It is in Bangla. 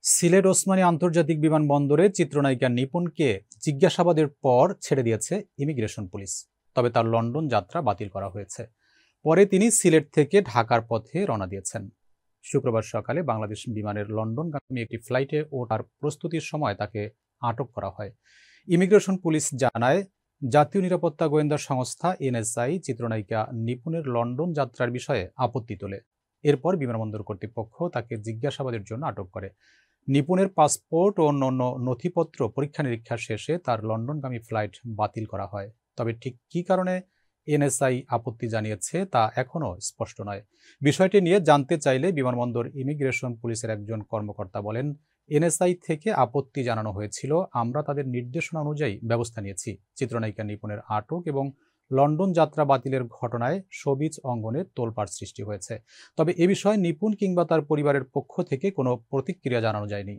সিলেট ওসমানী আন্তর্জাতিক বিমানবন্দরে চিত্রনায়িকা নিপুণকে জিজ্ঞাসাবাদের পর ছেড়ে দিয়েছে ইমিগ্রেশন পুলিশ। তবে তার লন্ডন যাত্রা বাতিল করা হয়েছে। পরে তিনি সিলেট থেকে ঢাকার পথে রওনা দিয়েছেন। শুক্রবার সকালে বাংলাদেশ বিমানের লন্ডনগামী একটি ফ্লাইটে ওঠার প্রস্তুতির সময় তাকে আটক করা হয়। ইমিগ্রেশন পুলিশ জানায়, জাতীয় নিরাপত্তা গোয়েন্দা সংস্থা এনএসআই চিত্রনায়িকা নিপুণের লন্ডন যাত্রার বিষয়ে আপত্তি তোলে। এরপর বিমানবন্দর কর্তৃপক্ষ তাকে জিজ্ঞাসাবাদের জন্য আটক করে। নিপুণের পাসপোর্ট ও অন্যান্য নথিপত্র পরীক্ষা নিরীক্ষা শেষে তার লন্ডনগামী ফ্লাইট বাতিল করা হয়। তবে ঠিক কী কারণে এনএসআই আপত্তি জানিয়েছে তা এখনও স্পষ্ট নয়। বিষয়টি নিয়ে জানতে চাইলে বিমানবন্দর ইমিগ্রেশন পুলিশের একজন কর্মকর্তা বলেন, এনএসআই থেকে আপত্তি জানানো হয়েছিল, আমরা তাদের নির্দেশনা অনুযায়ী ব্যবস্থা নিয়েছি। চিত্রনায়িকা নিপুণের আটক এবং লন্ডন যাত্রা বাতিলের ঘটনায় শোবিজ অঙ্গনে তোলপাড় সৃষ্টি হয়েছে। তবে এ বিষয়ে নিপুণ কিংবা তার পরিবারের পক্ষ থেকে কোনো প্রতিক্রিয়া জানানো যায়নি।